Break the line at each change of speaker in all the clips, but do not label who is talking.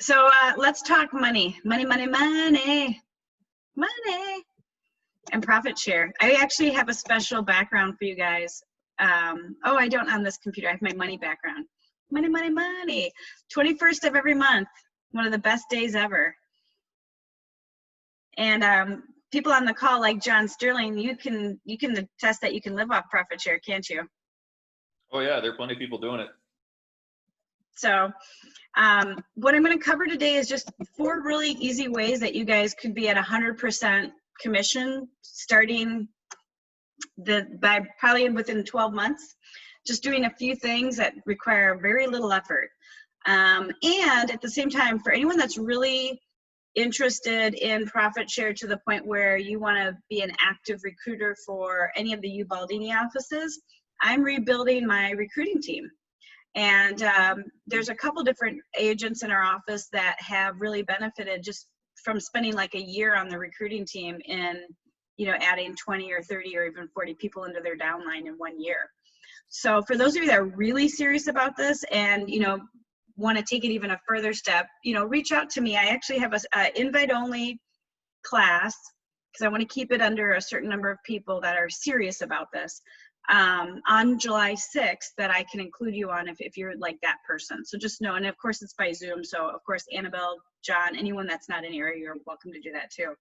So let's talk money, money, and profit share. I actually have a special background for you guys. Oh, I don't on this computer. I have my money background. Money. 21st of every month. One of the best days ever. And people on the call like John Sterling, you can attest that you can live off profit share, can't you?
Oh yeah, there are plenty of people doing it.
So what I'm going to cover today is just 4 really easy ways that you guys could be at 100% commission starting by probably within 12 months, just doing a few things that require very little effort. And at the same time, for anyone that's really interested in profit share to the point where you want to be an active recruiter for any of the U Baldini offices, I'm rebuilding my recruiting team. And there's a couple different agents in our office that have really benefited just from spending like a year on the recruiting team in, adding 20 or 30 or even 40 people into their downline in 1 year. So for those of you that are really serious about this and, want to take it even a further step, reach out to me. I actually have a invite-only class because I want to keep it under a certain number of people that are serious about this. On July 6th that I can include you on if you're like that person. So just know, and of course it's by Zoom. So of course, Annabelle, John, anyone that's not in the area, you're welcome to do that too.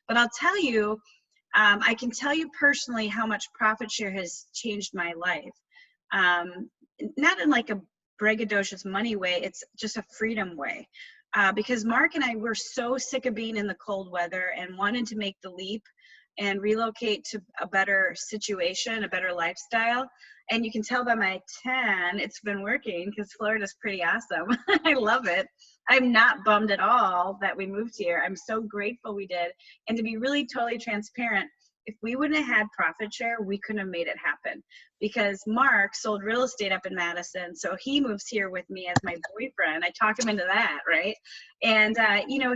But I'll tell you, I can tell you personally how much profit share has changed my life. Not in like a braggadocious money way, it's just a freedom way. Because Mark and I were so sick of being in the cold weather and wanted to make the leap and relocate to a better situation, a better lifestyle. And you can tell by my tan, it's been working because Florida's pretty awesome. I love it. I'm not bummed at all that we moved here. I'm so grateful we did. And to be really totally transparent, if we wouldn't have had profit share, we couldn't have made it happen because Mark sold real estate up in Madison. So he moves here with me as my boyfriend. I talked him into that, right? And,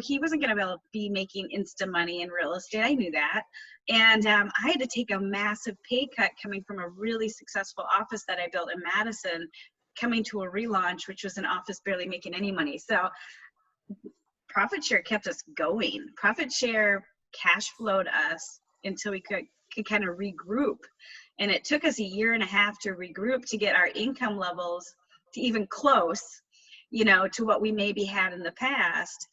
he wasn't going to be able to be making instant money in real estate. I knew that. And I had to take a massive pay cut coming from a really successful office that I built in Madison, coming to a relaunch, which was an office barely making any money. So profit share kept us going. Profit share cash flowed us until we could kind of regroup. And it took us 1.5 years to regroup to get our income levels to even close, to what we maybe had in the past.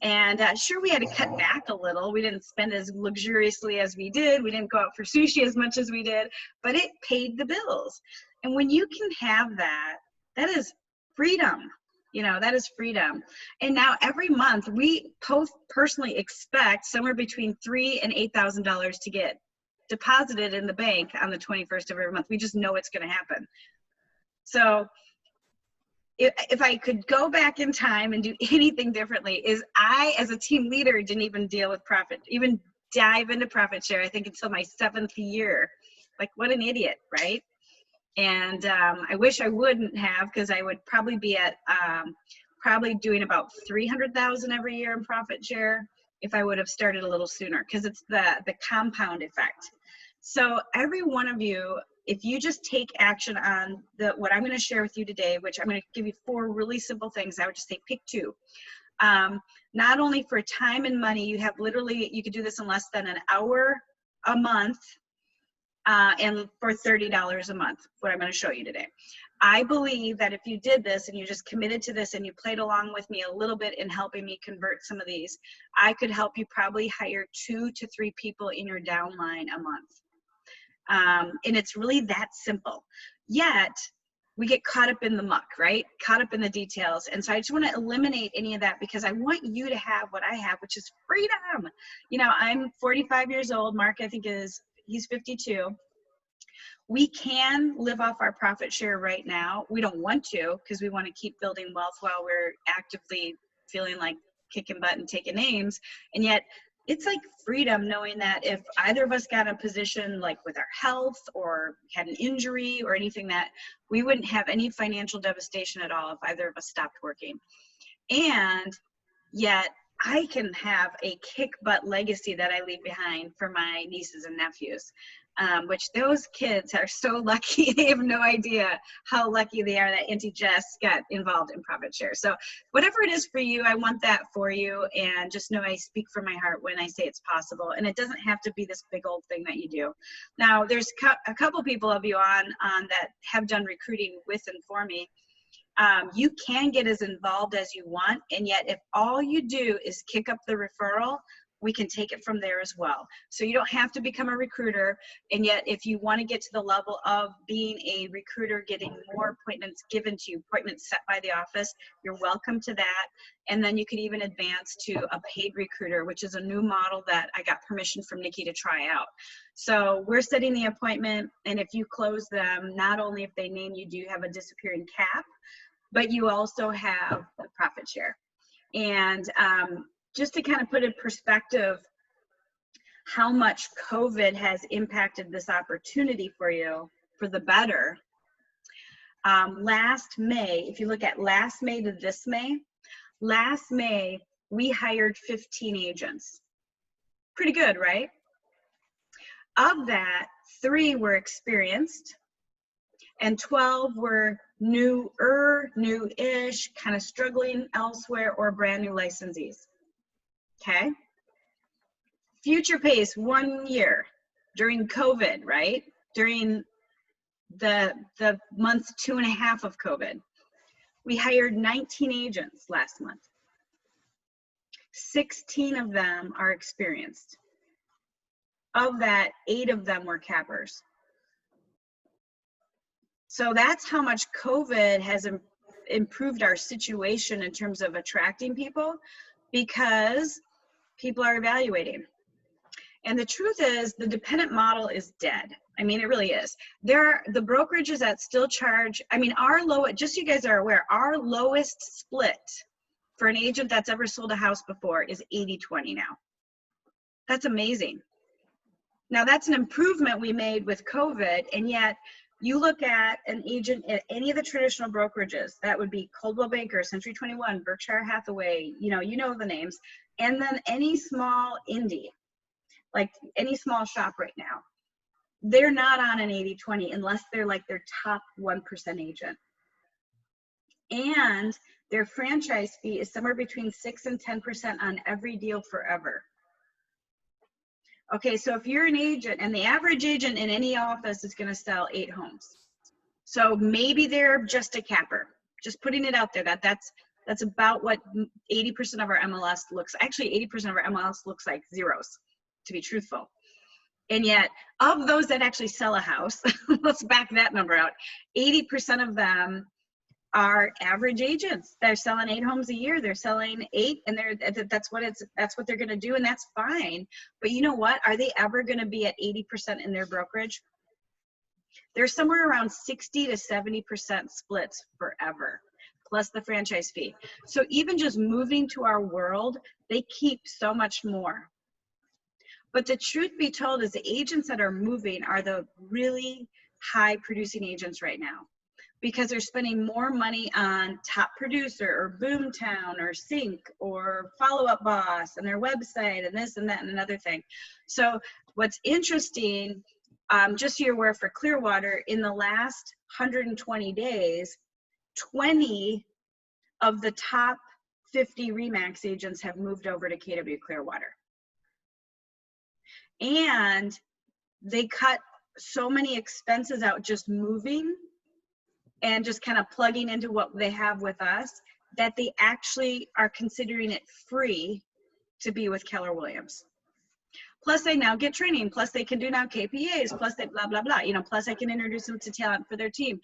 And sure, we had to cut back a little. We didn't spend as luxuriously as we did. We didn't go out for sushi as much as we did, but it paid the bills. And when you can have that, that is freedom. That is freedom. And now every month we both personally expect somewhere between $3,000 and $8,000 to get deposited in the bank on the 21st of every month. We just know it's going to happen. So if I could go back in time and do anything differently, is I, as a team leader, didn't even deal with even dive into profit share, I think until my 7th year. Like, what an idiot, right? And I wish I wouldn't have, because I would probably be at probably doing about 300,000 every year in profit share if I would have started a little sooner, because it's the compound effect. So every one of you, if you just take action on what I'm going to share with you today, which I'm going to give you 4 really simple things, I would just say pick 2. Not only for time and money, you could do this in less than an hour a month, and for $30 a month, what I'm going to show you today. I believe that if you did this and you just committed to this and you played along with me a little bit in helping me convert some of these, I could help you probably hire 2 to 3 people in your downline a month. And it's really that simple. Yet, we get caught up in the muck, right? Caught up in the details. And so I just want to eliminate any of that because I want you to have what I have, which is freedom. I'm 45 years old. Mark, I think he's 52. We can live off our profit share right now. We don't want to because we want to keep building wealth while we're actively feeling like kicking butt and taking names. And yet it's like freedom knowing that if either of us got in a position like with our health or had an injury or anything, that we wouldn't have any financial devastation at all if either of us stopped working. And yet I can have a kick butt legacy that I leave behind for my nieces and nephews. which those kids are so lucky. They have no idea how lucky they are that Auntie Jess got involved in profit share. So whatever it is for you, I want that for you. And just know I speak from my heart when I say it's possible. And it doesn't have to be this big old thing that you do. Now, there's a couple people of you on that have done recruiting with and for me. You can get as involved as you want, and yet if all you do is kick up the referral, we can take it from there as well. So you don't have to become a recruiter, and yet if you want to get to the level of being a recruiter, getting more appointments given to you, appointments set by the office, you're welcome to that. And then you can even advance to a paid recruiter, which is a new model that I got permission from Nikki to try out. So we're setting the appointment, and if you close them, not only if they name you, do you have a disappearing cap, but you also have the profit share. And just to kind of put in perspective how much COVID has impacted this opportunity for you for the better, last May, if you look at last May to this May, last May, we hired 15 agents. Pretty good, right? Of that, 3 were experienced, and 12 were new-ish, kind of struggling elsewhere, or brand new licensees. Okay. Future pace 1 year during COVID, right? During the month 2.5 of COVID, we hired 19 agents last month. 16 of them are experienced. Of that, 8 of them were cappers. So that's how much COVID has improved our situation in terms of attracting people, because people are evaluating. And the truth is, the dependent model is dead. I mean, it really is. There are the brokerages that still charge, I mean, just so you guys are aware, our lowest split for an agent that's ever sold a house before is 80-20 now. That's amazing. Now, that's an improvement we made with COVID, and yet you look at an agent at any of the traditional brokerages, that would be Coldwell Banker, Century 21, Berkshire Hathaway, you know the names, and then any small indie, like any small shop right now, they're not on an 80-20 unless they're like their top 1% agent. And their franchise fee is somewhere between 6 and 10% on every deal forever. Okay, so if you're an agent, and the average agent in any office is going to sell 8 homes. So maybe they're just a capper. Just putting it out there, that's about what 80% of our MLS looks. Actually, 80% of our MLS looks like zeros, to be truthful. And yet, of those that actually sell a house, let's back that number out. 80% of them are average agents. They're selling 8 homes a year. They're selling 8, and that's what they're going to do, and that's fine. But you know what? Are they ever going to be at 80% in their brokerage? They're somewhere around 60 to 70% splits forever, plus the franchise fee. So even just moving to our world, they keep so much more. But the truth be told is the agents that are moving are the really high producing agents right now, because they're spending more money on Top Producer or Boomtown or Sync or Follow Up Boss and their website and this and that and another thing. So what's interesting, just so you're aware, for Clearwater, in the last 120 days, 20 of the top 50 RE/MAX agents have moved over to KW Clearwater. And they cut so many expenses out just moving and just kind of plugging into what they have with us, that they actually are considering it free to be with Keller Williams. Plus they now get training, plus they can do now KPAs, plus they blah, blah, blah, plus I can introduce them to talent for their team,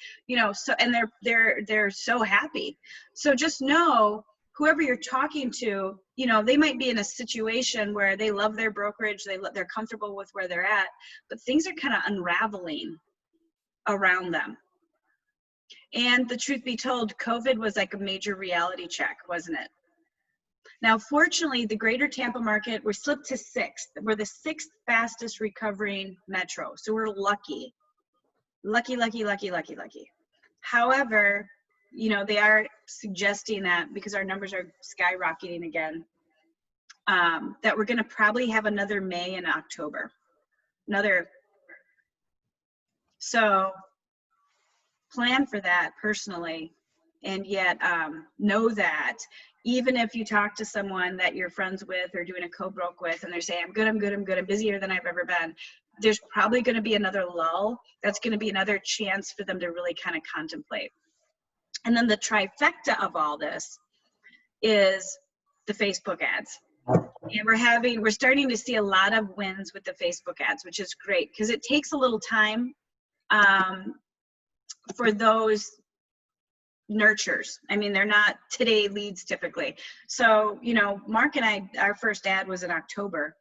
so, and they're so happy. So just know, whoever you're talking to, they might be in a situation where they love their brokerage, they're comfortable with where they're at, but things are kind of unraveling around them. And the truth be told, COVID was like a major reality check, wasn't it? Now, fortunately, the greater Tampa market, we're slipped to 6th. We're the 6th fastest recovering metro. So we're lucky. Lucky. However, they are suggesting that, because our numbers are skyrocketing again, that we're going to probably have another May and October. So plan for that personally, and yet know that even if you talk to someone that you're friends with or doing a co-broke with and they're saying, I'm good, I'm busier than I've ever been, there's probably going to be another lull. That's going to be another chance for them to really kind of contemplate. And then the trifecta of all this is the Facebook ads. And we're starting to see a lot of wins with the Facebook ads, which is great because it takes a little time for those nurtures. I mean, they're not today leads typically. So, you know, Mark and I, our first ad was in October.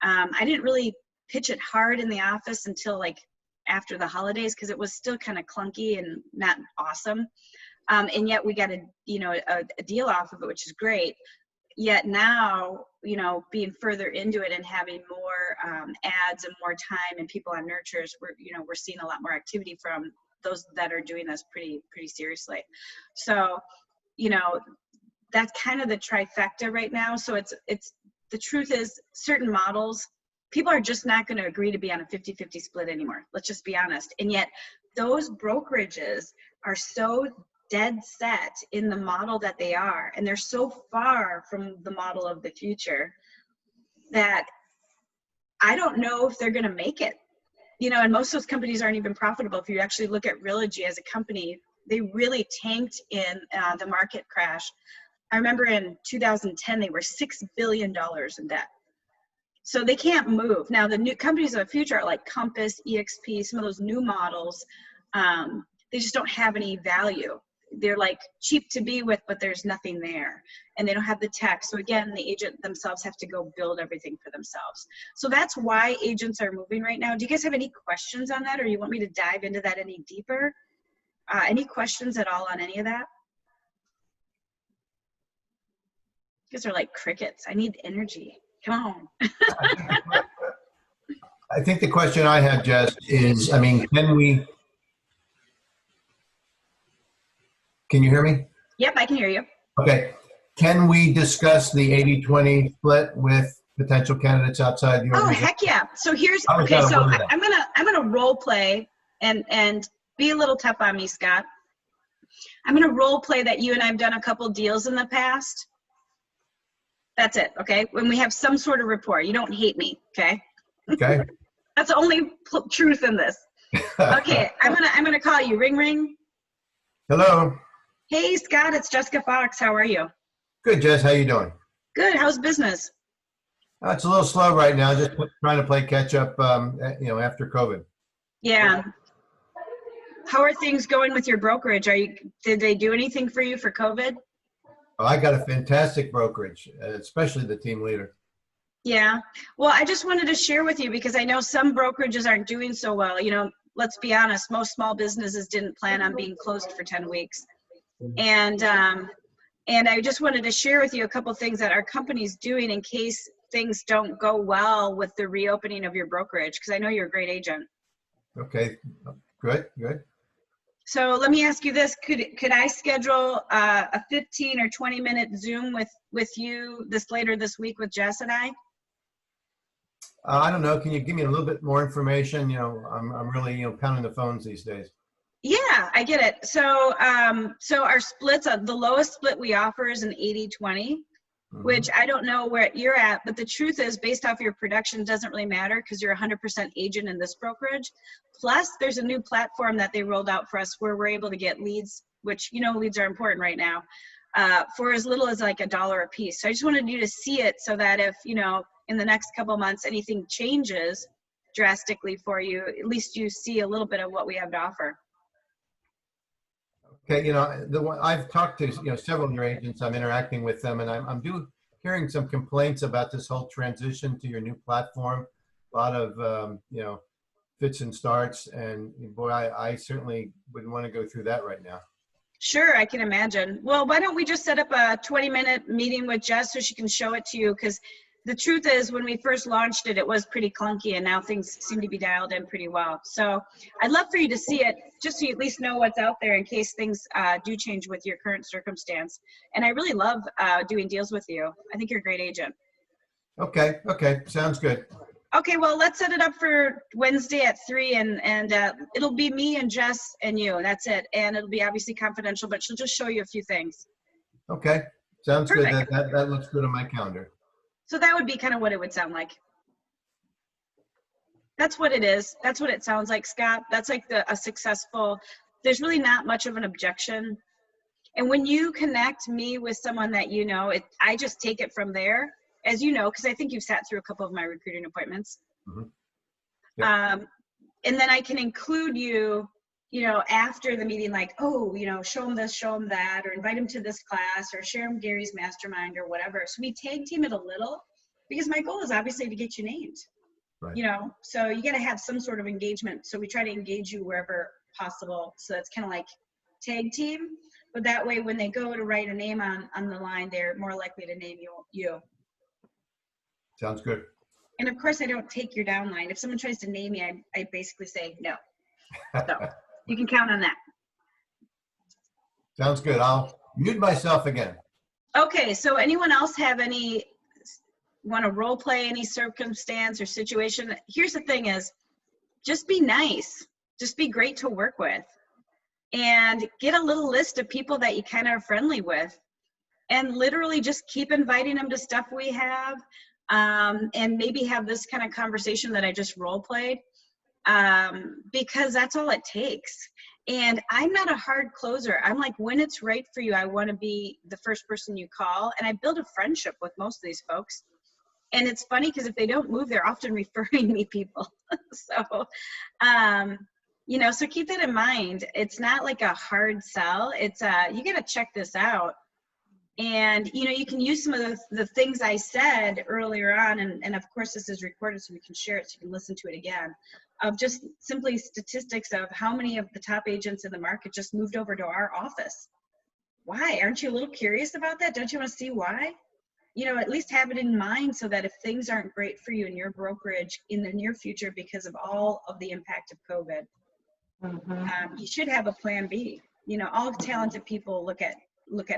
I didn't really pitch it hard in the office until like after the holidays because it was still kind of clunky and not awesome. And yet we got a deal off of it, which is great. Yet now, you know, being further into it and having more ads and more time and people on nurtures, we're seeing a lot more activity from those that are doing this pretty seriously. So, you know, that's kind of the trifecta right now. So it's the truth is certain models, people are just not going to agree to be on a 50-50 split anymore. Let's just be honest. And yet those brokerages are so dead set in the model that they are, and they're so far from the model of the future that I don't know if they're going to make it. You know, and most of those companies aren't even profitable. If you actually look at Realty as a company, they really tanked in the market crash. I remember in 2010, they were $6 billion in debt. So they can't move. Now, the new companies of the future are like Compass, EXP, some of those new models. They just don't have any value. They're like cheap to be with, but there's nothing there. And they don't have the tech. So again, the agent themselves have to go build everything for themselves. So that's why agents are moving right now. Do you guys have any questions on that, or you want me to dive into that any deeper? Any questions at all on any of that? You guys are like crickets. I need energy. Come on.
I think the question I had, Jess, is, I mean, can you hear me?
Yep, I can hear you.
Okay. Can we discuss the 80-20 split with potential candidates outside the organization?
Oh, heck yeah. So here's, okay, so I'm gonna role play and be a little tough on me, Scott. I'm gonna role play that you and I have done a couple deals in the past. That's it, okay? When we have some sort of rapport, you don't hate me, okay?
Okay.
That's the only truth in this. Okay, I'm gonna call you. Ring, ring.
Hello.
Hey, Scott, it's Jessica Fox. How are you?
Good, Jess. How you doing?
Good. How's business?
It's a little slow right now. Just trying to play catch up, after COVID.
Yeah. How are things going with your brokerage? Did they do anything for you for COVID?
Oh, I got a fantastic brokerage, especially the team leader.
Yeah. Well, I just wanted to share with you because I know some brokerages aren't doing so well. You know, let's be honest, most small businesses didn't plan on being closed for 10 weeks. And I just wanted to share with you a couple things that our company's doing in case things don't go well with the reopening of your brokerage, because I know you're a great agent.
Okay, good.
So let me ask you this: could I schedule a 15 or 20-minute Zoom with you later this week with Jess and I?
I don't know. Can you give me a little bit more information? You know, I'm really pounding the phones these days.
Yeah, I get it. So so our splits, the lowest split we offer is an 80-20, which I don't know where you're at, but the truth is, based off your production, doesn't really matter because you're 100% agent in this brokerage. Plus, there's a new platform that they rolled out for us where we're able to get leads, which, you know, leads are important right now, for as little as like $1 a piece. So I just wanted you to see it so that if, you know, in the next couple of months, anything changes drastically for you, at least you see a little bit of what we have to offer.
Okay, I've talked to several of your agents. I'm interacting with them, and I'm hearing some complaints about this whole transition to your new platform. A lot of fits and starts, and boy, I certainly wouldn't want to go through that right now.
Sure, I can imagine. Well, why don't we just set up a 20-minute meeting with Jess so she can show it to you? Because the truth is, when we first launched it, it was pretty clunky, and now things seem to be dialed in pretty well. So I'd love for you to see it, just so you at least know what's out there in case things do change with your current circumstance. And I really love doing deals with you. I think you're a great agent.
Okay, sounds good.
Okay, well, let's set it up for Wednesday at 3, and it'll be me and Jess and you. That's it. And it'll be obviously confidential, but she'll just show you a few things.
Okay, sounds good.
Perfect.
That looks good on my calendar.
So that would be kind of what it would sound like. That's what it is. That's what it sounds like, Scott. That's like a successful, there's really not much of an objection. And when you connect me with someone that you know, I just take it from there, as you know, because I think you've sat through a couple of my recruiting appointments.
Mhm. Yeah.
And then I can include you, after the meeting, like, oh, show them this, show them that, or invite them to this class, or share them Gary's mastermind or whatever. So we tag team it a little, because my goal is obviously to get you named.
Right.
So you got to have some sort of engagement. So we try to engage you wherever possible. So it's kind of like tag team, but that way when they go to write a name on the line, they're more likely to name you.
Sounds good.
And of course I don't take your downline. If someone tries to name me, I basically say no. So you can count on that.
Sounds good. I'll mute myself again.
Okay, so anyone else want to role play any circumstance or situation? Here's the thing is, just be nice. Just be great to work with. And get a little list of people that you kind of are friendly with. And literally just keep inviting them to stuff we have. And maybe have this kind of conversation that I just role played. Because that's all it takes. And I'm not a hard closer. I'm like, when it's right for you, I want to be the first person you call. And I build a friendship with most of these folks. And it's funny because if they don't move, they're often referring me people. So, so keep that in mind. It's not like a hard sell. It's you got to check this out. And, you can use some of the things I said earlier on. And of course, this is recorded so we can share it so you can listen to it again. Of just simply statistics of how many of the top agents in the market just moved over to our office. Why? Aren't you a little curious about that? Don't you want to see why? At least have it in mind so that if things aren't great for you in your brokerage in the near future because of all of the impact of COVID, you should have a plan B. All talented people look at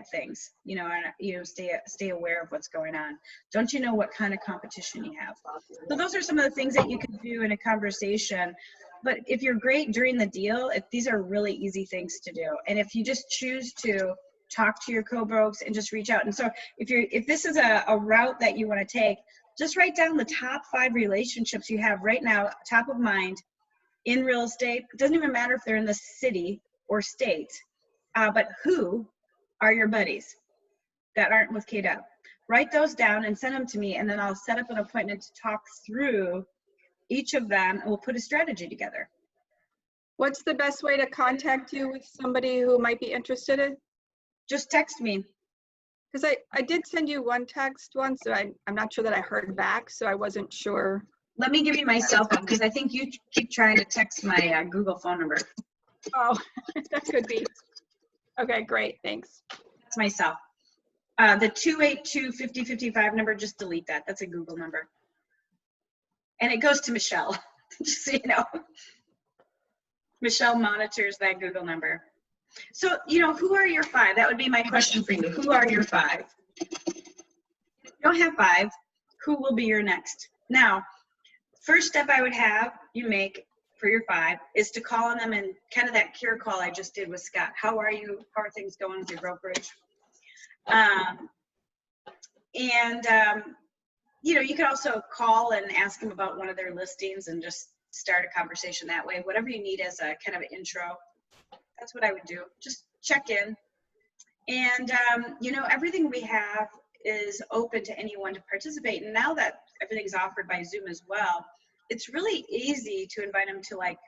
things, and stay aware of what's going on. Don't you know what kind of competition you have? So those are some of the things that you can do in a conversation. But if you're great during the deal, these are really easy things to do. And if you just choose to talk to your co-brokes and just reach out. And so if this is a route that you want to take, just write down the top 5 relationships you have right now, top of mind in real estate. It doesn't even matter if they're in the city or state, but who are your buddies that aren't with KW? Write those down and send them to me, and then I'll set up an appointment to talk through each of them, and we'll put a strategy together.
What's the best way to contact you with somebody who might be interested in?
Just text me.
Because I did send you one text once, so I'm not sure that I heard back, so I wasn't sure.
Let me give you my cell phone, because I think you keep trying to text my Google phone number.
Oh, that could be. Okay, great, thanks.
That's my cell. The 282-5055 number, just delete that. That's a Google number. And it goes to Michelle, just so you know. Michelle monitors that Google number. So, who are your 5? That would be my question for you. Who are your 5? If you don't have 5, who will be your next? Now, first step I would have you make for your 5 is to call on them, and kind of that cure call I just did with Scott. How are you? How are things going with your brokerage? You could also call and ask them about one of their listings and just start a conversation that way. Whatever you need as a kind of an intro, that's what I would do. Just check in. And, everything we have is open to anyone to participate. And now that everything's offered by Zoom as well, it's really easy to invite them to like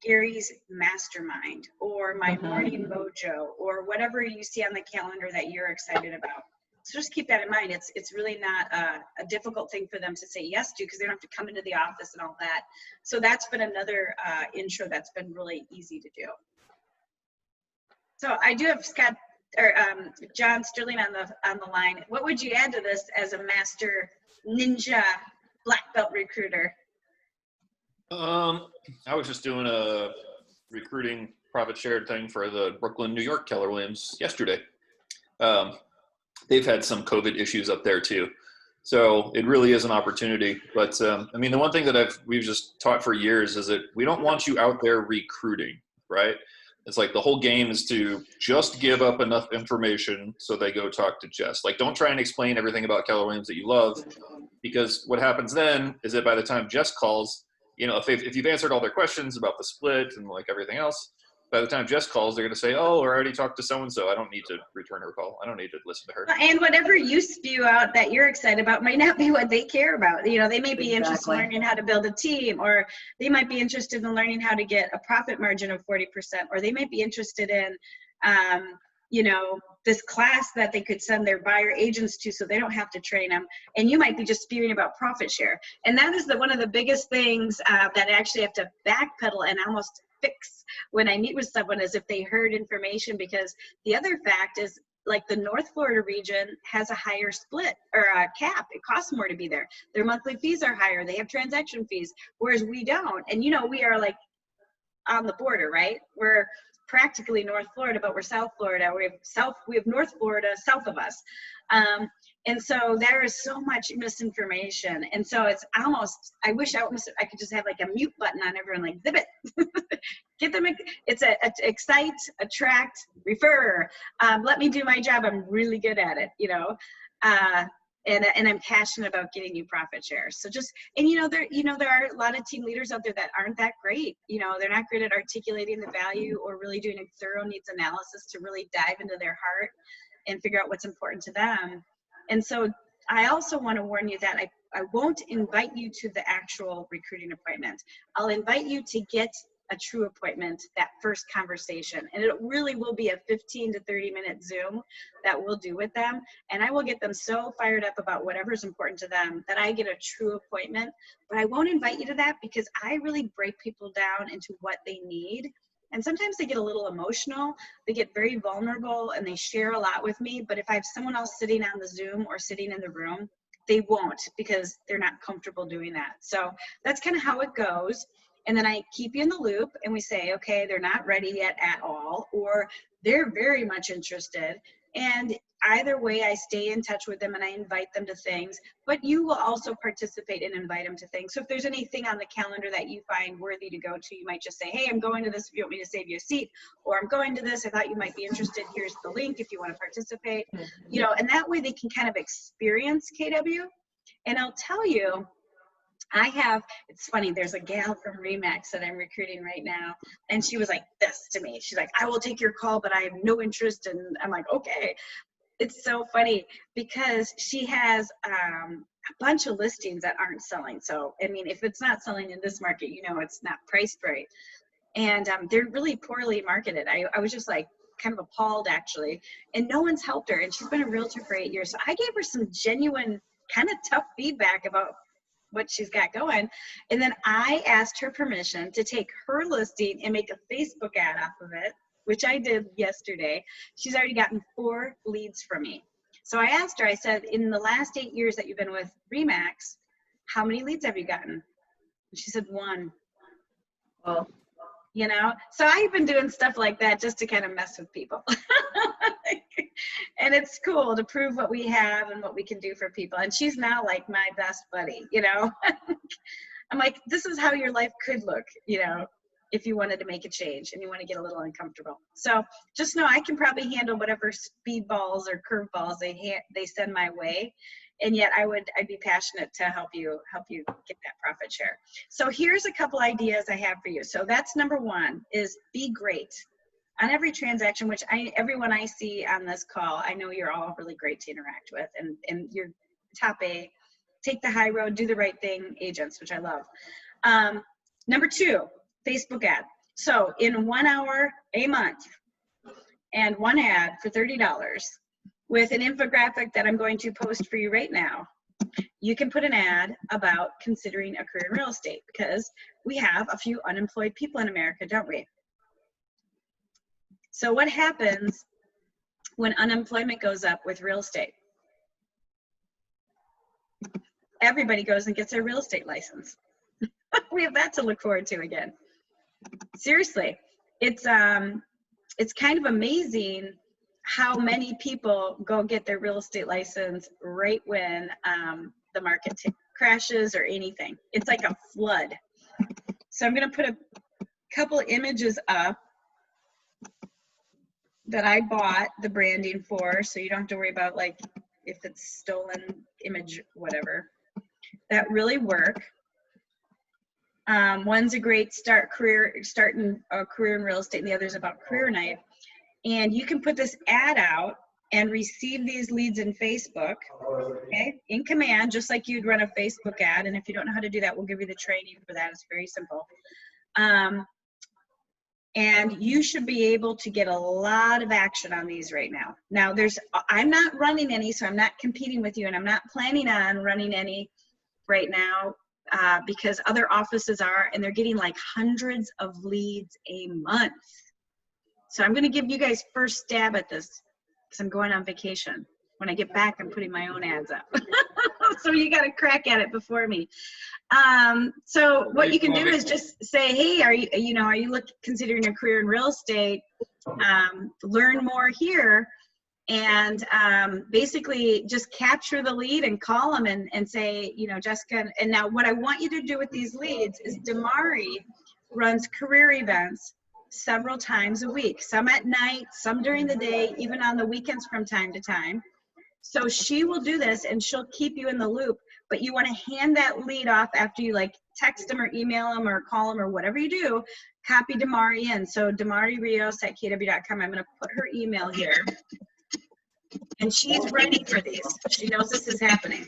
Gary's mastermind or my morning mojo or whatever you see on the calendar that you're excited about. So just keep that in mind. It's really not a difficult thing for them to say yes to, because they don't have to come into the office and all that. So that's been another intro that's been really easy to do. So I do have Scott or John Sterling on the line. What would you add to this as a master ninja black belt recruiter?
I was just doing a recruiting profit shared thing for the Brooklyn, New York Keller Williams yesterday. They've had some COVID issues up there too. So it really is an opportunity. But I mean, the one thing that we've just taught for years is that we don't want you out there recruiting, right? It's like the whole game is to just give up enough information so they go talk to Jess. Like, don't try and explain everything about Keller Williams that you love, because what happens then is that by the time Jess calls, you know, if you've answered all their questions about the split and like everything else, by the time Jess calls, they're going to say, oh, I already talked to so-and-so. I don't need to return her call. I don't need to listen to her.
And whatever you spew out that you're excited about might not be what they care about. You know, they may be interested in learning how to build a team, or they might be interested in learning how to get a profit margin of 40%, or they might be interested in, you know, this class that they could send their buyer agents to so they don't have to train them. And you might be just spewing about profit share. And that is one of the biggest things that I actually have to backpedal and almost fix when I meet with someone, is if they heard information, because the other fact is, like, the North Florida region has a higher split or a cap. It costs more to be there. Their monthly fees are higher. They have transaction fees, whereas we don't. And, you know, we are like on the border, right? We're practically North Florida, but we're South Florida. We have North Florida south of us. And so there is so much misinformation. And so it's almost, I wish I could just have like a mute button on everyone, like, zip it. Get them, it's a excite, attract, refer. Let me do my job. I'm really good at it, you know. And I'm passionate about getting you profit shares. So just, and there are a lot of team leaders out there that aren't that great. You know, they're not great at articulating the value or really doing a thorough needs analysis to really dive into their heart and figure out what's important to them. And so I also want to warn you that I won't invite you to the actual recruiting appointment. I'll invite you to get a true appointment, that first conversation. And it really will be a 15 to 30 minute Zoom that we'll do with them. And I will get them so fired up about whatever's important to them that I get a true appointment. But I won't invite you to that, because I really break people down into what they need. And sometimes they get a little emotional, they get very vulnerable, and they share a lot with me. But if I have someone else sitting on the Zoom or sitting in the room, they won't, because they're not comfortable doing that. So that's kind of how it goes. And then I keep you in the loop, and we say, okay, they're not ready yet at all, or they're very much interested. And either way, I stay in touch with them and I invite them to things, but you will also participate and invite them to things. So if there's anything on the calendar that you find worthy to go to, you might just say, hey, I'm going to this if you want me to save you a seat, or I'm going to this, I thought you might be interested, here's the link if you want to participate. You know, and that way they can kind of experience KW. And I'll tell you, it's funny, there's a gal from Remax that I'm recruiting right now, and she was like this to me. She's like, I will take your call, but I have no interest. And I'm like, okay. It's so funny because she has a bunch of listings that aren't selling. So, I mean, if it's not selling in this market, you know, it's not priced right. And they're really poorly marketed. I was just like kind of appalled, actually. And no one's helped her. And she's been a realtor for 8 years. So I gave her some genuine, kind of tough feedback about what she's got going. And then I asked her permission to take her listing and make a Facebook ad off of it, which I did yesterday. She's already gotten 4 leads from me. So I asked her, I said, in the last 8 years that you've been with Remax, how many leads have you gotten? And she said 1. Well, you know, so I've been doing stuff like that just to kind of mess with people. And it's cool to prove what we have and what we can do for people. And she's now like my best buddy, you know. I'm like, this is how your life could look, you know, if you wanted to make a change and you want to get a little uncomfortable. So just know I can probably handle whatever speedballs or curveballs they send my way. And yet I'd be passionate to help you get that profit share. So here's a couple ideas I have for you. So that's number 1, is be great on every transaction, which everyone I see on this call, I know you're all really great to interact with, and you're top A, take the high road, do the right thing agents, which I love. Number 2, Facebook ad. So in 1 hour a month and 1 ad for $30 with an infographic that I'm going to post for you right now, you can put an ad about considering a career in real estate, because we have a few unemployed people in America, don't we? So what happens when unemployment goes up with real estate? Everybody goes and gets their real estate license. We have that to look forward to again. Seriously, it's kind of amazing how many people go get their real estate license right when the market crashes or anything. It's like a flood. So I'm going to put a couple images up that I bought the branding for, so you don't have to worry about like if it's stolen image, whatever. That really work. One's a great starting a career in real estate, and the other's about career night. And you can put this ad out and receive these leads in Facebook, okay, in command, just like you'd run a Facebook ad. And if you don't know how to do that, we'll give you the training for that. It's very simple. And you should be able to get a lot of action on these right now. Now, I'm not running any, so I'm not competing with you, and I'm not planning on running any right now because other offices are, and they're getting like hundreds of leads a month. So I'm going to give you guys first stab at this because I'm going on vacation. When I get back, I'm putting my own ads up. So you got to crack at it before me. So what you can do is just say, hey, are you considering a career in real estate? Learn more here. And basically just capture the lead and call them and say, Jessica, and now what I want you to do with these leads is Damari runs career events several times a week, some at night, some during the day, even on the weekends from time to time. So she will do this and she'll keep you in the loop, but you want to hand that lead off after you like text them or email them or call them or whatever you do, copy Damari in. So DamariRios@kw.com, I'm going to put her email here. And she's ready for these. She knows this is happening.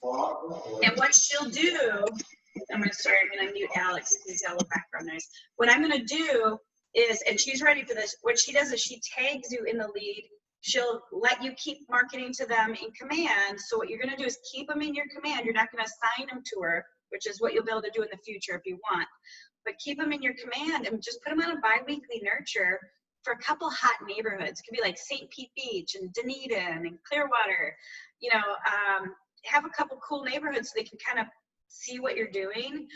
And what she'll do, I'm going to mute Alex because he's got a little background noise. What I'm going to do is, and she's ready for this, what she does is she tags you in the lead. She'll let you keep marketing to them in command. So what you're going to do is keep them in your command. You're not going to assign them to her, which is what you'll be able to do in the future if you want. But keep them in your command and just put them on a bi-weekly nurture for a couple hot neighborhoods. It could be like St. Pete Beach and Dunedin and Clearwater. Have a couple cool neighborhoods so they can kind of see what you're doing.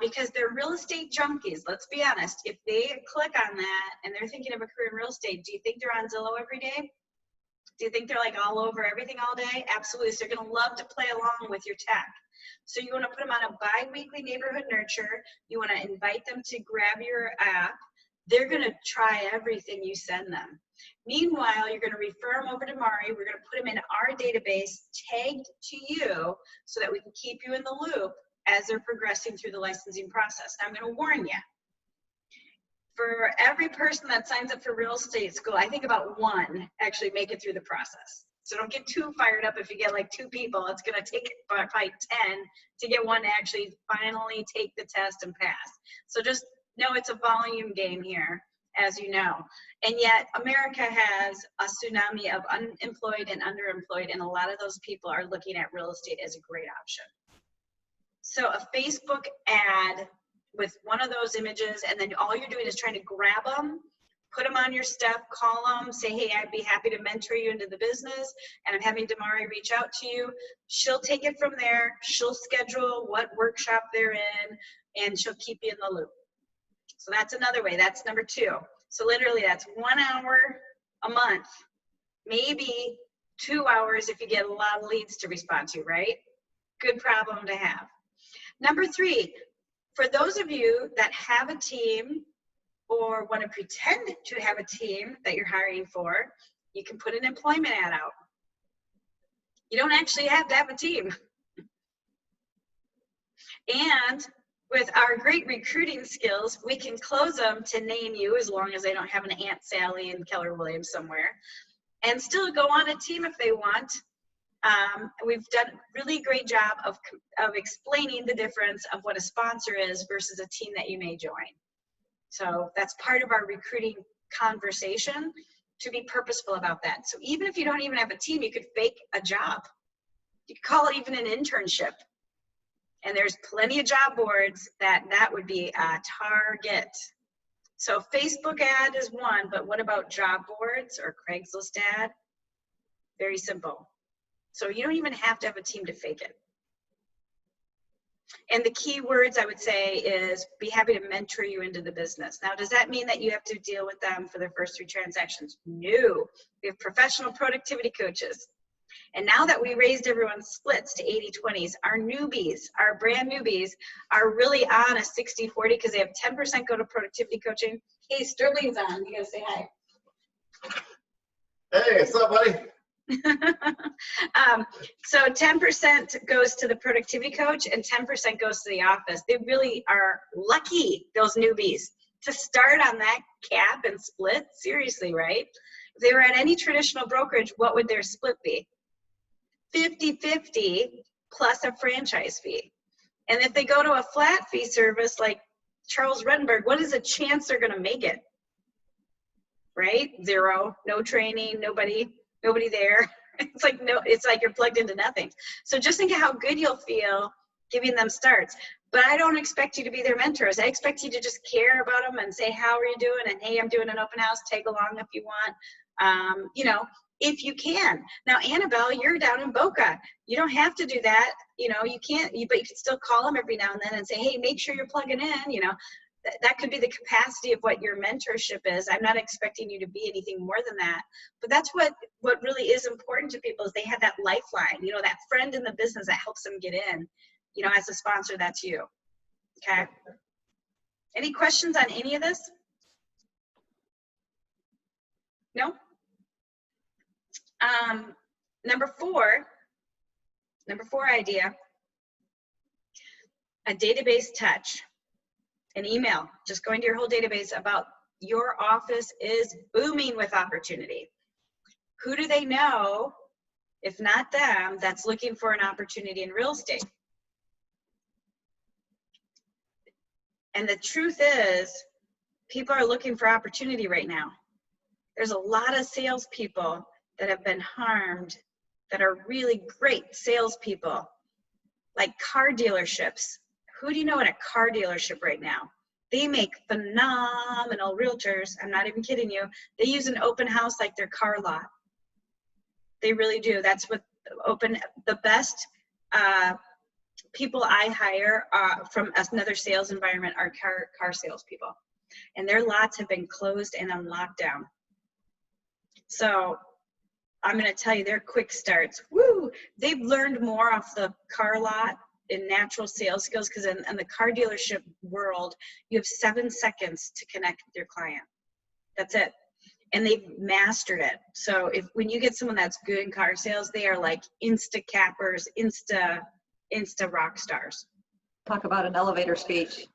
Because they're real estate junkies, let's be honest. If they click on that and they're thinking of a career in real estate, do you think they're on Zillow every day? Do you think they're like all over everything all day? Absolutely. So they're going to love to play along with your tech. So you want to put them on a bi-weekly neighborhood nurture. You want to invite them to grab your app. They're going to try everything you send them. Meanwhile, you're going to refer them over to Mari. We're going to put them in our database tagged to you so that we can keep you in the loop as they're progressing through the licensing process. Now, I'm going to warn you, for every person that signs up for real estate school, I think about one actually make it through the process. So don't get too fired up if you get like 2 people. It's going to take probably 10 to get one to actually finally take the test and pass. So just know it's a volume game here, as you know. And yet America has a tsunami of unemployed and underemployed, and a lot of those people are looking at real estate as a great option. So a Facebook ad with one of those images, and then all you're doing is trying to grab them, put them on your stuff, call them, say, hey, I'd be happy to mentor you into the business, and I'm having Damari reach out to you. She'll take it from there. She'll schedule what workshop they're in, and she'll keep you in the loop. So that's another way. That's number 2. So literally that's 1 hour a month, maybe 2 hours if you get a lot of leads to respond to, right? Good problem to have. Number 3, for those of you that have a team or want to pretend to have a team that you're hiring for, you can put an employment ad out. You don't actually have to have a team. And with our great recruiting skills, we can close them to name you as long as they don't have an Aunt Sally in Keller Williams somewhere, and still go on a team if they want. We've done a really great job of explaining the difference of what a sponsor is versus a team that you may join. So that's part of our recruiting conversation, to be purposeful about that. So even if you don't even have a team, you could fake a job. You could call it even an internship. And there's plenty of job boards that would be a target. So Facebook ad is one, but what about job boards or Craigslist ad? Very simple. So you don't even have to have a team to fake it. And the key words I would say is be happy to mentor you into the business. Now, does that mean that you have to deal with them for their first 3 transactions? No. We have professional productivity coaches. And now that we raised everyone's splits to 80-20s, our newbies, our brand newbies, are really on a 60-40 because they have 10% go to productivity coaching. Hey, Sterling's on. You gotta say hi.
Hey, what's up, buddy?
So 10% goes to the productivity coach and 10% goes to the office. They really are lucky, those newbies, to start on that cap and split. Seriously, right? If they were at any traditional brokerage, what would their split be? 50-50 plus a franchise fee. And if they go to a flat fee service like Charles Rutenberg, what is the chance they're going to make it? Right? 0, no training, nobody there. It's like you're plugged into nothing. So just think of how good you'll feel giving them starts. But I don't expect you to be their mentors. I expect you to just care about them and say, how are you doing? And hey, I'm doing an open house. Tag along if you want. If you can. Now, Annabelle, you're down in Boca. You don't have to do that. You can't, but you can still call them every now and then and say, hey, make sure you're plugging in. That could be the capacity of what your mentorship is. I'm not expecting you to be anything more than that. But that's what really is important to people is they have that lifeline, that friend in the business that helps them get in. As a sponsor, that's you. Okay. Any questions on any of this? No? Number four idea, a database touch. An email, just going to your whole database about your office is booming with opportunity. Who do they know, if not them, that's looking for an opportunity in real estate? And the truth is, people are looking for opportunity right now. There's a lot of salespeople that have been harmed that are really great salespeople, like car dealerships. Who do you know at a car dealership right now? They make phenomenal realtors. I'm not even kidding you. They use an open house like their car lot. They really do. That's what the best people I hire from another sales environment are car salespeople. And their lots have been closed and on lockdown. So I'm going to tell you, they're quick starts. Woo! They've learned more off the car lot in natural sales skills because in the car dealership world, you have 7 seconds to connect with your client. That's it. And they've mastered it. So when you get someone that's good in car sales, they are like insta cappers, insta rock stars.
Talk about an elevator speech.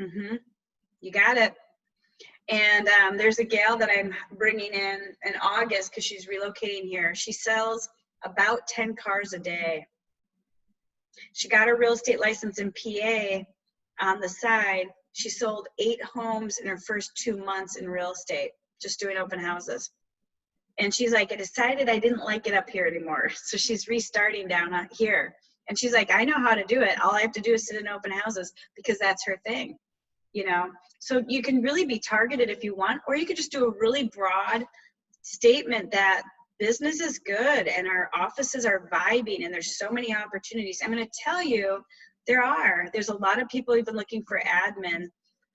Mm-hmm. You got it. And there's a gal that I'm bringing in August because she's relocating here. She sells about 10 cars a day. She got her real estate license in PA on the side. She sold 8 homes in her first 2 months in real estate, just doing open houses. And she's like, I decided I didn't like it up here anymore. So she's restarting down here. And she's like, I know how to do it. All I have to do is sit in open houses because that's her thing. So you can really be targeted if you want, or you could just do a really broad statement that business is good and our offices are vibing and there's so many opportunities. I'm going to tell you, there's a lot of people even looking for admin.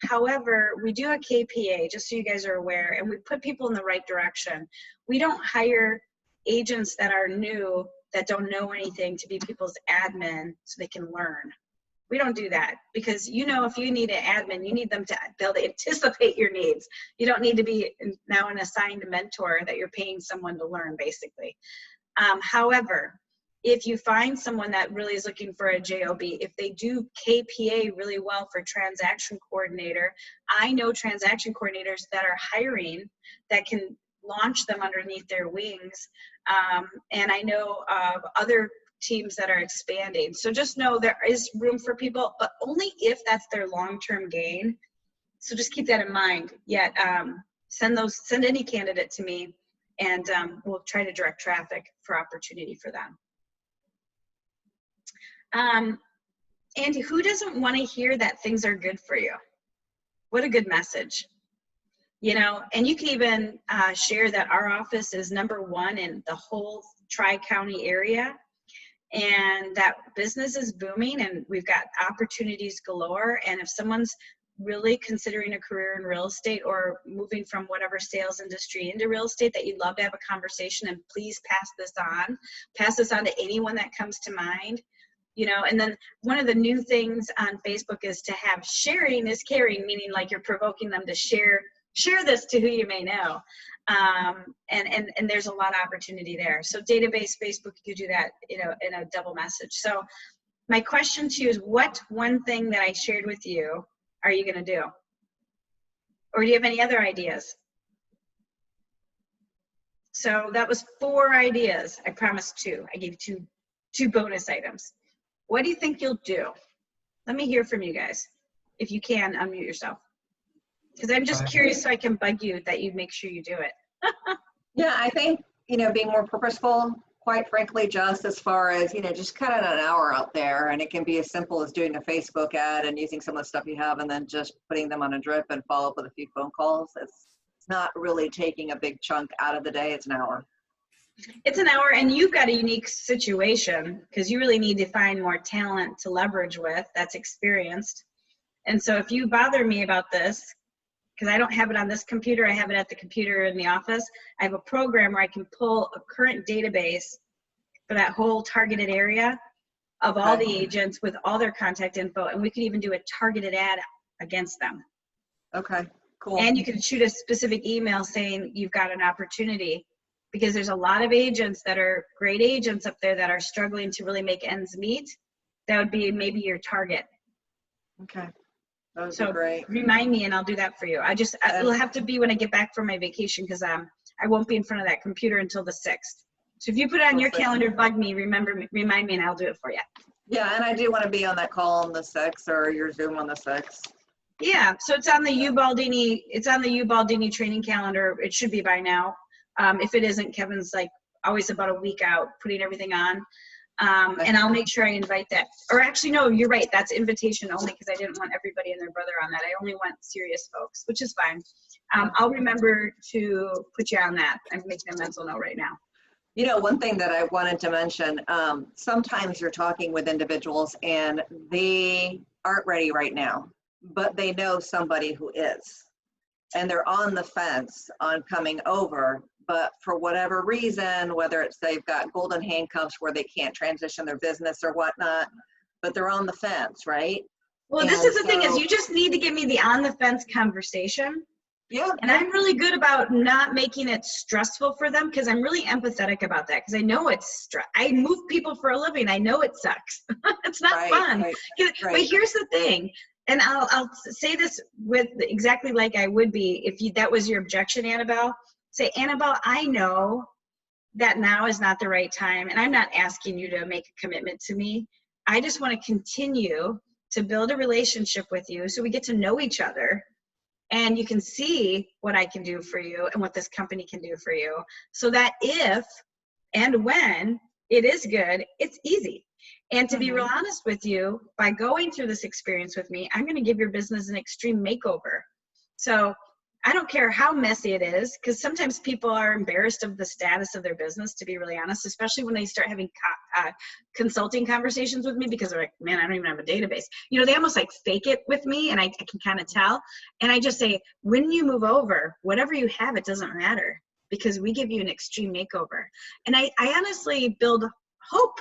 However, we do a KPA, just so you guys are aware, and we put people in the right direction. We don't hire agents that are new, that don't know anything, to be people's admin so they can learn. We don't do that because, if you need an admin, you need them to be able to anticipate your needs. You don't need to be now an assigned mentor that you're paying someone to learn, basically. However, if you find someone that really is looking for a JOB, if they do KPA really well for transaction coordinator, I know transaction coordinators that are hiring that can launch them underneath their wings. And I know of other teams that are expanding. So just know there is room for people, but only if that's their long-term gain. So just keep that in mind. Yet send any candidate to me, and we'll try to direct traffic for opportunity for them. Andy, who doesn't want to hear that things are good for you? What a good message. And you can even share that our office is #1 in the whole Tri-County area. and that business is booming and we've got opportunities galore. And if someone's really considering a career in real estate or moving from whatever sales industry into real estate, that you'd love to have a conversation, and please pass this on to anyone that comes to mind. You know, and then one of the new things on Facebook is to have sharing is caring, meaning like you're provoking them to share this to who you may know. And there's a lot of opportunity there. So database, Facebook, you do that, you know, in a double message. So my question to you is, what one thing that I shared with you are you going to do? Or do you have any other ideas? So that was 4 ideas. I promised 2. I gave you two bonus items. What do you think you'll do? Let me hear from you guys. If you can, unmute yourself. Because I'm just curious so I can bug you that you make sure you do it.
Yeah, I think, you know, being more purposeful, quite frankly, just as far as, you know, just cut out an hour out there, and it can be as simple as doing a Facebook ad and using some of the stuff you have and then just putting them on a drip and follow up with a few phone calls. It's not really taking a big chunk out of the day. It's an hour.
It's an hour, and you've got a unique situation because you really need to find more talent to leverage with that's experienced. And so if you bother me about this, because I don't have it on this computer, I have it at the computer in the office, I have a program where I can pull a current database for that whole targeted area of all the agents with all their contact info, and we could even do a targeted ad against them.
Okay, cool.
And you can shoot a specific email saying you've got an opportunity, because there's a lot of agents that are great agents up there that are struggling to really make ends meet. That would be maybe your target.
Okay, that would
So
be great.
remind me and I'll do that for you. It'll have to be when I get back from my vacation, because I won't be in front of that computer until the 6th. So if you put it on your calendar, bug me, remind me, and I'll do it for you.
Yeah, and I do want to be on that call on the 6th, or your Zoom on the 6th.
Yeah, so it's on the Baldini training calendar. It should be by now. If it isn't, Kevin's like always about a week out putting everything on. And I'll make sure I invite that. Or actually, no, you're right. That's invitation only, because I didn't want everybody and their brother on that. I only want serious folks, which is fine. I'll remember to put you on that. I'm making a mental note right now.
You know, one thing that I wanted to mention, sometimes you're talking with individuals and they aren't ready right now, but they know somebody who is. And they're on the fence on coming over, but for whatever reason, whether it's they've got golden handcuffs where they can't transition their business or whatnot, but they're on the fence, right?
Well, this is the thing, is you just need to give me the on the fence conversation.
Yeah.
And I'm really good about not making it stressful for them, because I'm really empathetic about that, because I know it's I move people for a living. I know it sucks. It's not fun.
Right.
But here's the thing, and I'll say this with exactly like I would be if that was your objection, Annabelle. Say, Annabelle, I know that now is not the right time, and I'm not asking you to make a commitment to me. I just want to continue to build a relationship with you so we get to know each other, and you can see what I can do for you and what this company can do for you, so that if and when it is good, it's easy. And to be real honest with you, by going through this experience with me, I'm going to give your business an extreme makeover. So I don't care how messy it is, because sometimes people are embarrassed of the status of their business, to be really honest, especially when they start having consulting conversations with me, because they're like, man, I don't even have a database. You know, they almost like fake it with me, and I can kind of tell. And I just say, when you move over, whatever you have, it doesn't matter, because we give you an extreme makeover. And I honestly build hope.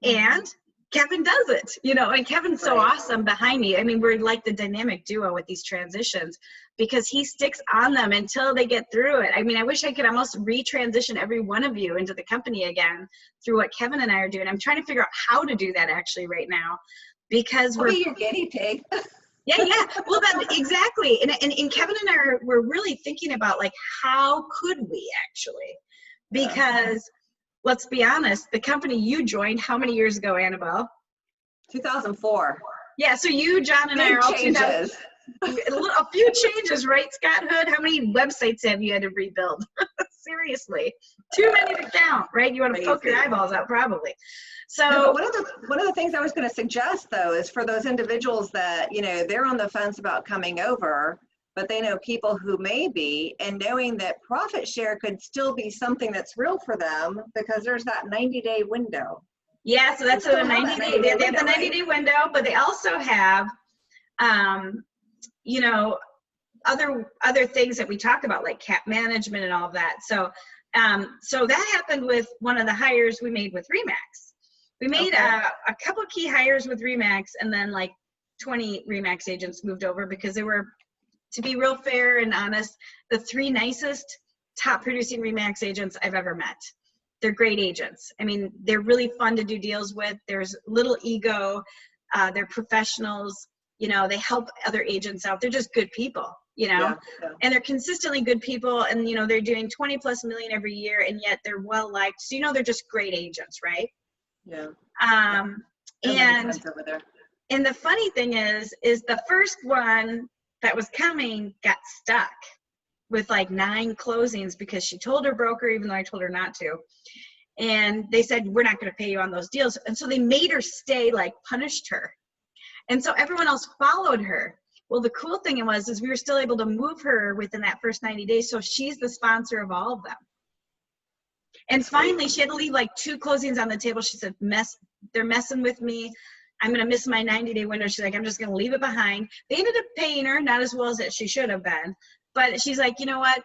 And Kevin does it, you know, and Kevin's so awesome behind me. I mean, we're like the dynamic duo with these transitions, because he sticks on them until they get through it. I mean, I wish I could almost retransition every one of you into the company again through what Kevin and I are doing. I'm trying to figure out how to do that actually right now, because
I'll be your guinea pig.
Yeah. Well, exactly. And Kevin and I we're really thinking about, like, how could we actually, because let's be honest, the company you joined, how many years ago, Annabelle?
2004.
Yeah, so you, John, and I are all
changes.
A few changes, right, Scott Hood? How many websites have you had to rebuild? Seriously, too many to count, right? You want to poke your eyeballs out, probably. So
no, but one of the things I was going to suggest, though, is for those individuals that, you know, they're on the fence about coming over, but they know people who may be, and knowing that profit share could still be something that's real for them, because there's that 90-day window.
Yeah, so that's a 90-day. They have the 90-day window, but they also have, you know, other things that we talk about, like cap management and all of that. So, so that happened with one of the hires we made with Remax. We made a couple key hires with Remax, and then like 20 Remax agents moved over because they were, to be real fair and honest, the 3 nicest top producing Remax agents I've ever met. They're great agents. I mean, they're really fun to do deals with. There's little ego. They're professionals. You know, they help other agents out. They're just good people, you know, and they're consistently good people. And, you know, they're doing 20+ million every year, and yet they're well liked. So, you know, they're just great agents, right?
Yeah.
And the funny thing is the first one that was coming got stuck with like 9 closings because she told her broker, even though I told her not to. And they said, we're not going to pay you on those deals. And so they made her stay, like punished her. And so everyone else followed her. Well, the cool thing is we were still able to move her within that first 90 days. So she's the sponsor of all of them. And finally, she had to leave like 2 closings on the table. She said, they're messing with me. I'm going to miss my 90-day window. She's like, I'm just going to leave it behind. They ended up paying her, not as well as she should have been. But she's like, you know what?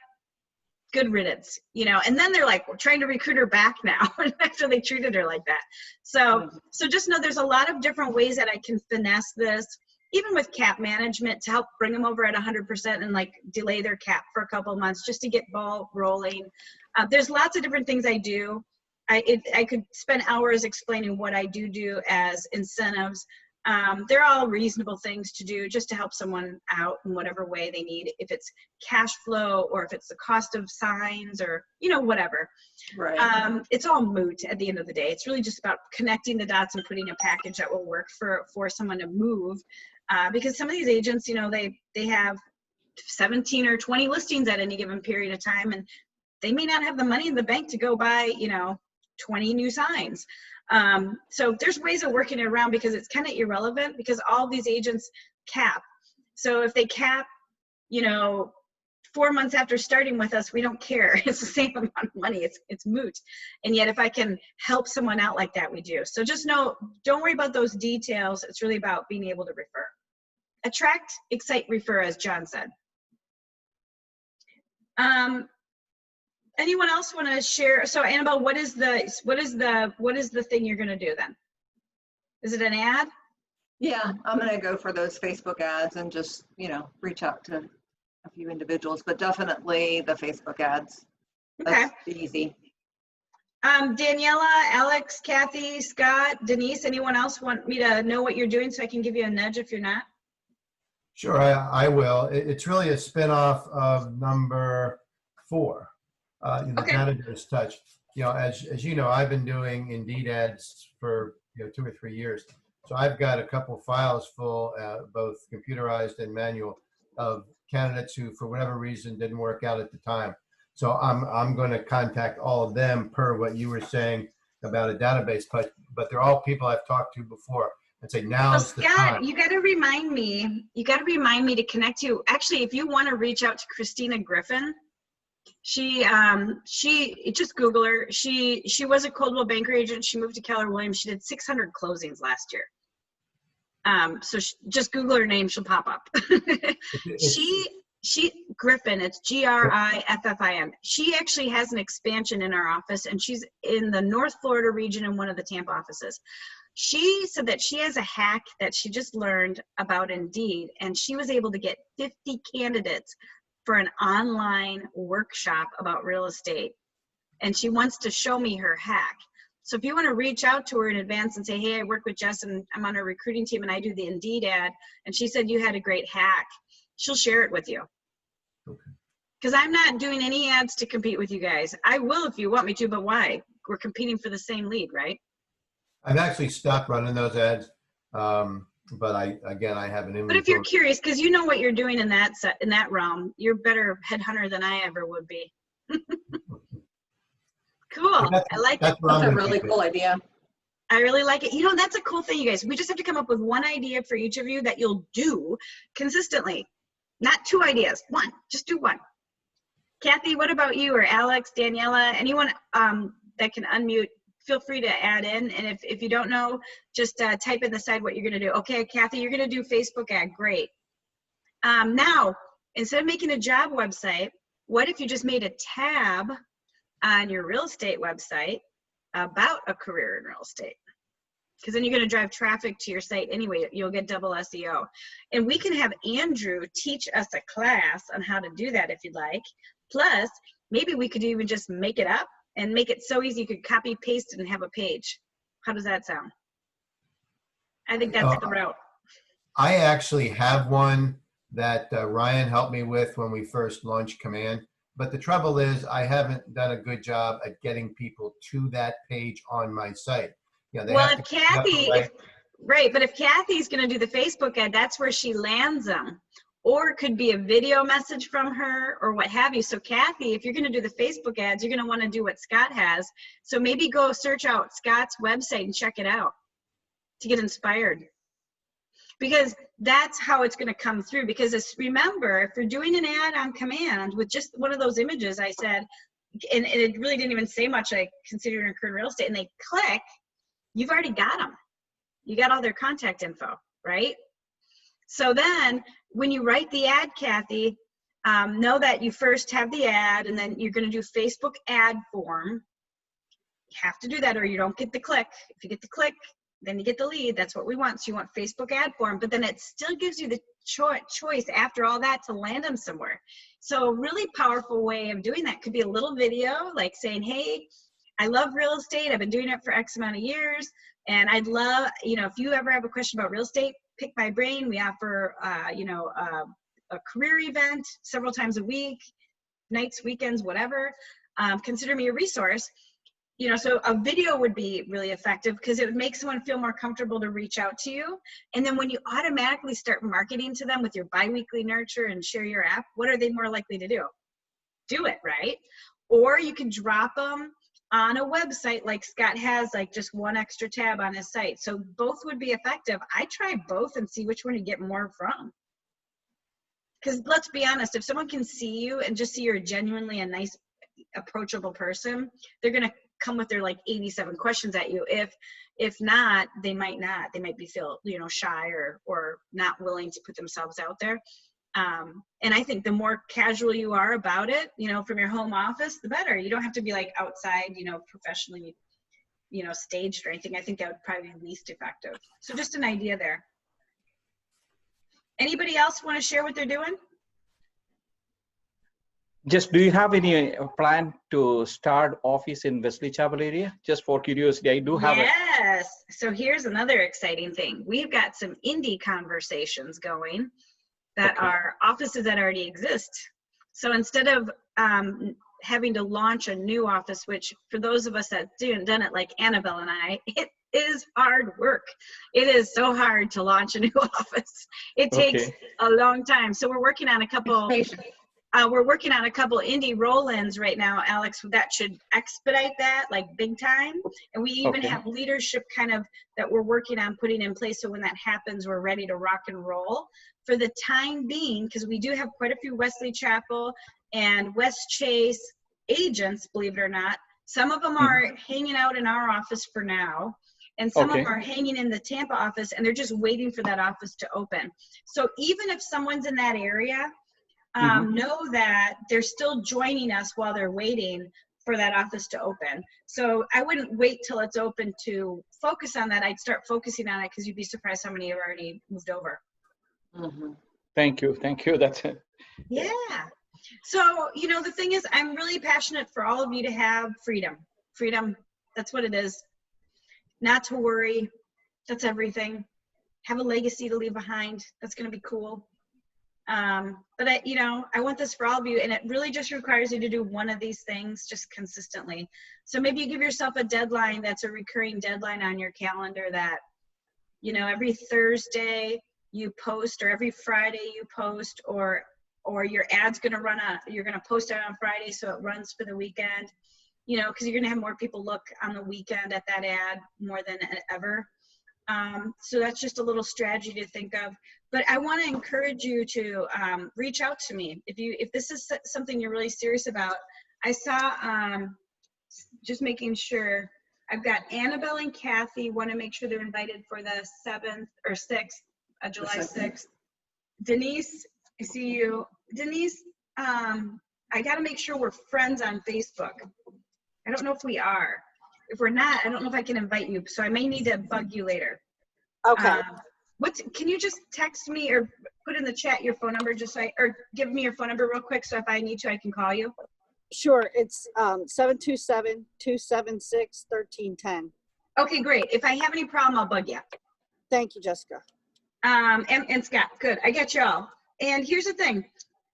Good riddance, you know. And then they're like, we're trying to recruit her back now after they treated her like that. So just know there's a lot of different ways that I can finesse this, even with cap management, to help bring them over at 100% and like delay their cap for a couple of months just to get ball rolling. There's lots of different things I do. I could spend hours explaining what I do as incentives. They're all reasonable things to do just to help someone out in whatever way they need. If it's cash flow or if it's the cost of signs or, you know, whatever. Right. It's all moot at the end of the day. It's really just about connecting the dots and putting a package that will work for someone to move. Because some of these agents, you know, they have 17 or 20 listings at any given period of time, and they may not have the money in the bank to go buy, you know, 20 new signs. So there's ways of working it around because it's kind of irrelevant because all these agents cap. So if they cap, you know, 4 months after starting with us, we don't care. It's the same amount of money. It's moot. And yet if I can help someone out like that, we do. So just know, don't worry about those details. It's really about being able to refer. Attract, excite, refer, as John said. Anyone else want to share? So Annabelle, what is the thing you're going to do then? Is it an ad?
Yeah, I'm going to go for those Facebook ads and just, you know, reach out to a few individuals, but definitely the Facebook ads. That's easy.
Daniela, Alex, Kathy, Scott, Denise, anyone else want me to know what you're doing so I can give you a nudge if you're not?
Sure, I will. It's really a spinoff of number 4. The manager's touch. You know, as you know, I've been doing Indeed ads for 2 or 3 years. So I've got a couple files full, both computerized and manual, of candidates who, for whatever reason, didn't work out at the time. So I'm going to contact all of them per what you were saying about a database, but they're all people I've talked to before and say now's the time.
You got to remind me. You got to remind me to connect you. Actually, if you want to reach out to Christina Griffin. She just Google her. She was a Coldwell Banker agent. She moved to Keller Williams. She did 600 closings last year. So just Google her name, she'll pop up. She Griffin, it's Griffin. She actually has an expansion in our office, and she's in the North Florida region in one of the Tampa offices. She said that she has a hack that she just learned about Indeed, and she was able to get 50 candidates for an online workshop about real estate. And she wants to show me her hack. So if you want to reach out to her in advance and say, hey, I work with Jess and I'm on her recruiting team and I do the Indeed ad, and she said you had a great hack, she'll share it with you. Because I'm not doing any ads to compete with you guys. I will if you want me to, but why? We're competing for the same lead, right?
I've actually stopped running those ads. But I have an inventory.
But if you're curious, because you know what you're doing in that realm, you're a better headhunter than I ever would be. Cool. I like it.
That's a really cool idea.
I really like it. You know, that's a cool thing, you guys. We just have to come up with one idea for each of you that you'll do consistently. Not 2 ideas. 1. Just do 1. Kathy, what about you? Or Alex, Daniela, anyone that can unmute, feel free to add in. And if you don't know, just type in the side what you're going to do. Okay, Kathy, you're going to do Facebook ad. Great. Now, instead of making a job website, what if you just made a tab on your real estate website about a career in real estate? Because then you're going to drive traffic to your site anyway. You'll get double SEO. And we can have Andrew teach us a class on how to do that if you'd like. Plus, maybe we could even just make it up and make it so easy you could copy, paste it, and have a page. How does that sound? I think that's the route.
I actually have one that Ryan helped me with when we first launched Command. But the trouble is I haven't done a good job at getting people to that page on my site. You know,
Well, if Kathy, right, but if Kathy's going to do the Facebook ad, that's where she lands them. Or it could be a video message from her or what have you. So Kathy, if you're going to do the Facebook ads, you're going to want to do what Scott has. So maybe go search out Scott's website and check it out to get inspired. Because that's how it's going to come through. Because remember, if you're doing an ad on Command with just one of those images I said, and it really didn't even say much, like considering current real estate, and they click, you've already got them. You got all their contact info, right? So then when you write the ad, Kathy, know that you first have the ad and then you're going to do Facebook ad form. You have to do that or you don't get the click. If you get the click, then you get the lead. That's what we want. So you want Facebook ad form, but then it still gives you the choice after all that to land them somewhere. So a really powerful way of doing that could be a little video like saying, hey, I love real estate. I've been doing it for X amount of years. And I'd love, if you ever have a question about real estate, pick my brain. We offer, a career event several times a week, nights, weekends, whatever. Consider me a resource. So a video would be really effective because it would make someone feel more comfortable to reach out to you. And then when you automatically start marketing to them with your biweekly nurture and share your app, what are they more likely to do? Do it, right? Or you can drop them on a website like Scott has, like just one extra tab on his site. So both would be effective. I try both and see which one you get more from. Because let's be honest, if someone can see you and just see you're genuinely a nice, approachable person, they're going to come with their like 87 questions at you. If not, they might not. They might be feel shy or not willing to put themselves out there. And I think the more casual you are about it, from your home office, the better. You don't have to be like outside, professionally, staged or anything. I think that would probably be least effective. So just an idea there. Anybody else want to share what they're doing?
Just, do you have any plan to start office in Wesley Chapel area? Just for curiosity, I do have.
Yes. So here's another exciting thing. We've got some indie conversations going that are offices that already exist. So instead of having to launch a new office, which for those of us that done it like Annabelle and I, it is hard work. It is so hard to launch a new office. It takes a long time. So we're working on a couple. We're working on a couple indie roll-ins right now, Alex, that should expedite that like big time. And we even have leadership kind of that we're working on putting in place. So when that happens, we're ready to rock and roll. For the time being, because we do have quite a few Wesley Chapel and West Chase agents, believe it or not. Some of them are hanging out in our office for now. And some of them are hanging in the Tampa office and they're just waiting for that office to open. So even if someone's in that area, know that they're still joining us while they're waiting for that office to open. So I wouldn't wait till it's open to focus on that. I'd start focusing on it because you'd be surprised how many have already moved over.
Thank you. That's it.
Yeah. So, the thing is, I'm really passionate for all of you to have freedom. Freedom, that's what it is. Not to worry. That's everything. Have a legacy to leave behind. That's going to be cool. But I want this for all of you, and it really just requires you to do one of these things just consistently. So maybe you give yourself a deadline that's a recurring deadline on your calendar that, every Thursday you post, or every Friday you post, or your ad's going to run you're going to post it on Friday so it runs for the weekend, because you're going to have more people look on the weekend at that ad more than ever. So that's just a little strategy to think of. But I want to encourage you to reach out to me if this is something you're really serious about. I saw just making sure I've got Annabelle and Kathy, want to make sure they're invited for the 7th or 6th, July 6th. Denise, I see you. Denise, I got to make sure we're friends on Facebook. I don't know if we are. If we're not, I don't know if I can invite you. So I may need to bug you later.
Okay.
Can you just text me or put in the chat your phone number or give me your phone number real quick so if I need to, I can call you?
Sure. It's 727-276-1310.
Okay, great. If I have any problem, I'll bug you.
Thank you, Jessica.
And Scott, good. I got y'all. And here's the thing.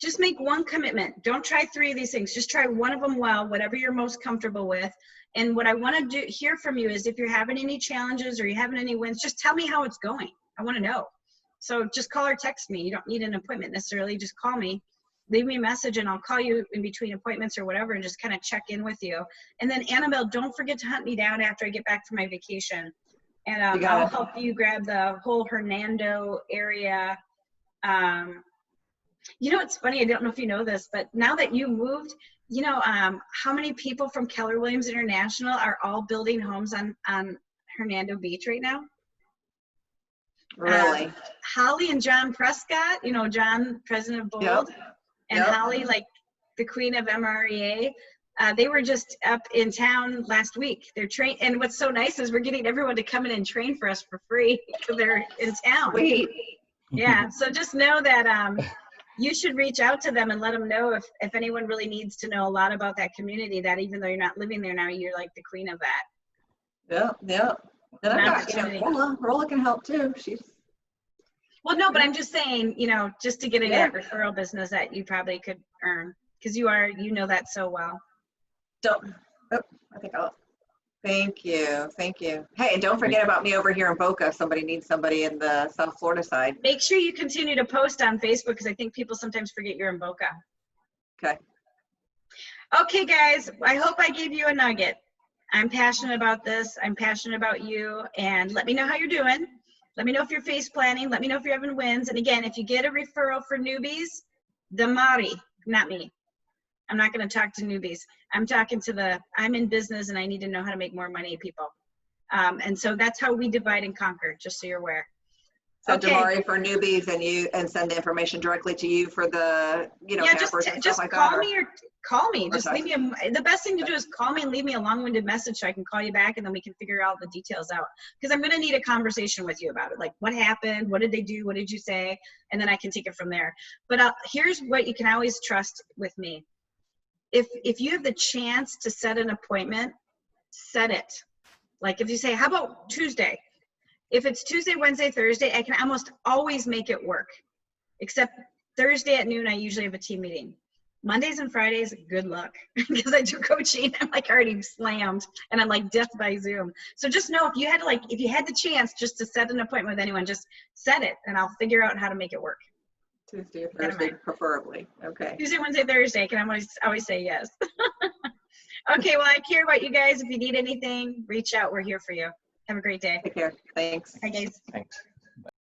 Just make one commitment. Don't try 3 of these things. Just try one of them well, whatever you're most comfortable with. And what I want to hear from you is if you're having any challenges or you're having any wins, just tell me how it's going. I want to know. So just call or text me. You don't need an appointment necessarily. Just call me. Leave me a message and I'll call you in between appointments or whatever and just kind of check in with you. And then Annabelle, don't forget to hunt me down after I get back from my vacation. And I'll help you grab the whole Hernando area. You know, it's funny, I don't know if you know this, but now that you moved, you know, how many people from Keller Williams International are all building homes on Hernando Beach right now?
Really?
Holly and John Prescott, you know, John, president of Bold,
Yep.
and Holly, like the queen of MREA. They were just up in town last week. They're trained, and what's so nice is we're getting everyone to come in and train for us for free because they're in town.
Sweet.
Yeah, so just know that you should reach out to them and let them know if anyone really needs to know a lot about that community, that even though you're not living there now, you're like the queen of that.
Yeah. And I've got, Rolla can help too.
Well, no, but I'm just saying, you know, just to get into that referral business that you probably could earn because you know that so well.
Thank you. Hey, and don't forget about me over here in Boca. If somebody needs somebody in the South Florida side.
Make sure you continue to post on Facebook because I think people sometimes forget you're in Boca.
Okay.
Okay, guys, I hope I gave you a nugget. I'm passionate about this. I'm passionate about you. And let me know how you're doing. Let me know if you're face planning. Let me know if you're having wins. And again, if you get a referral for newbies, the Mari, not me. I'm not going to talk to newbies. I'm talking to I'm in business and I need to know how to make more money, people. And so that's how we divide and conquer, just so you're aware.
So Damari for newbies and send the information directly to you for the, cappers and stuff like that.
Call me. Just leave me the best thing to do is call me and leave me a long-winded message so I can call you back and then we can figure out the details out. Because I'm going to need a conversation with you about it. Like what happened? What did they do? What did you say? And then I can take it from there. But here's what you can always trust with me. If you have the chance to set an appointment, set it. Like if you say, how about Tuesday? If it's Tuesday, Wednesday, Thursday, I can almost always make it work. Except Thursday at noon, I usually have a team meeting. Mondays and Fridays, good luck. Because I do coaching, I'm like already slammed and I'm like death by Zoom. So just know if you had the chance just to set an appointment with anyone, just set it and I'll figure out how to make it work.
Tuesday or Thursday, preferably. Okay.
Tuesday, Wednesday, Thursday. Can I always say yes. Okay, well, I care about you guys. If you need anything, reach out. We're here for you. Have a great day.
Take care. Thanks.
Bye, guys.
Thanks.